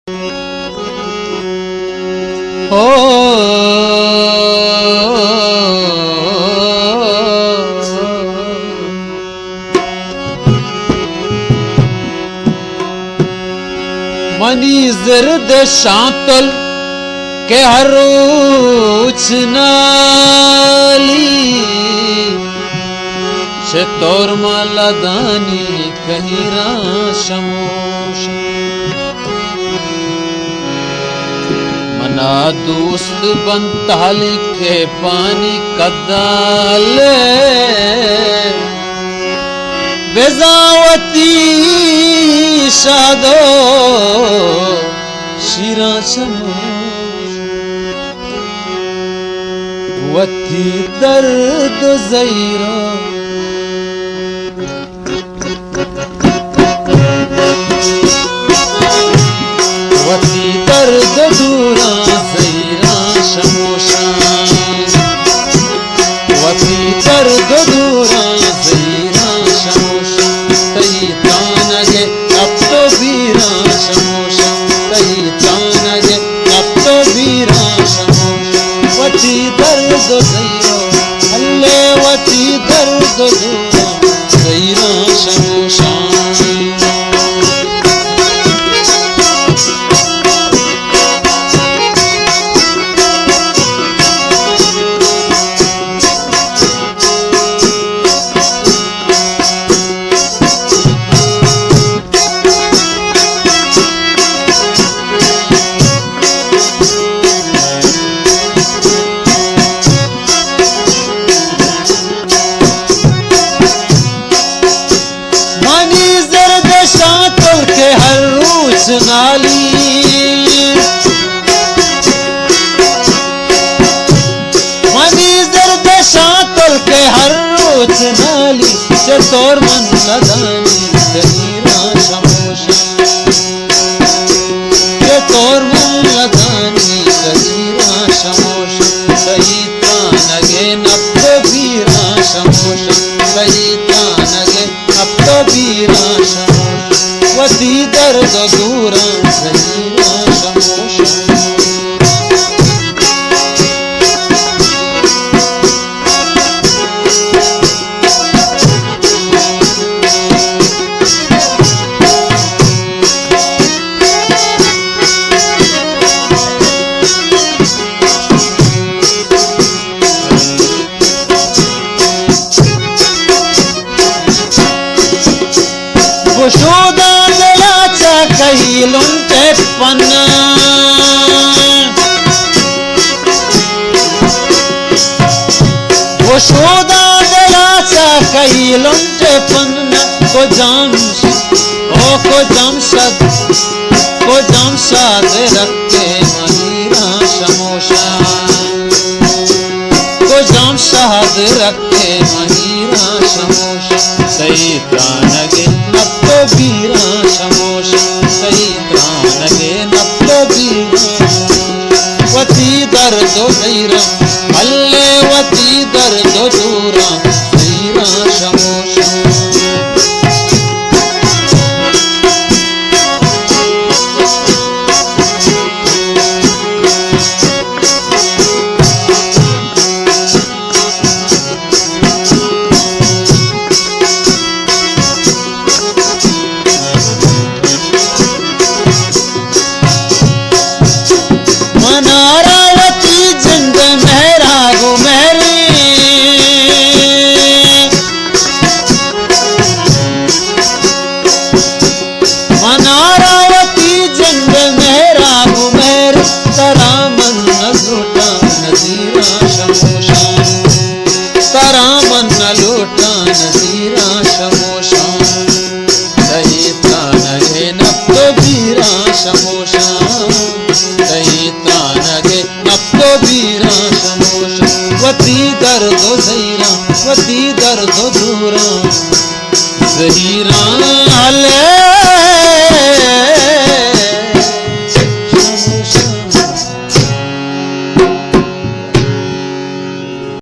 ओ money जर्द शांतल के हरूच नाली से तोर माला दानी कहिरा शमोश मना दोस्त बनताली के पानी कदाले बेजावती शादो शिरा शमोश वती दर्द ज़ैरा वती दर्द दूरा ज़ैरा शमोशा वती दर्द दूरा ज़ैरा शमोशा तई तानगे अब तो बीरा शमोशा तई तानगे अब तो बीरा शमोशा वती दर्द ज़ैरा अल्ले वती दर्द दूरा ज़ैरा शमोशा नाली मनी जर्द शांतल के हर रोज नाली से तोर मन लदानी कहिरा शमोशा के तोर मन लदानी कहिरा शमोशा सही तानगे नब्बे बीरा शमोशा सही तानगे नब्बे बीरा शमोशा वती दर्द दूरा ज़ैरा शमोशा लुंटे पन्ना वो शोदा दलाचा कही लुंटे पन्ना को जामशाद रखे महीरा शमोशा को जामशाद रखे महीरा शमोशा सही प्राणगे नब्बे बीरा शमोशा सही प्राणगे नब्बे बीरा वती दर्द ज़ैरा अल्ले वती दर्द दूरा ज़ैरा शमोशा वती दर्द ज़ैरा वती दर्द दूरा ज़हीरा ले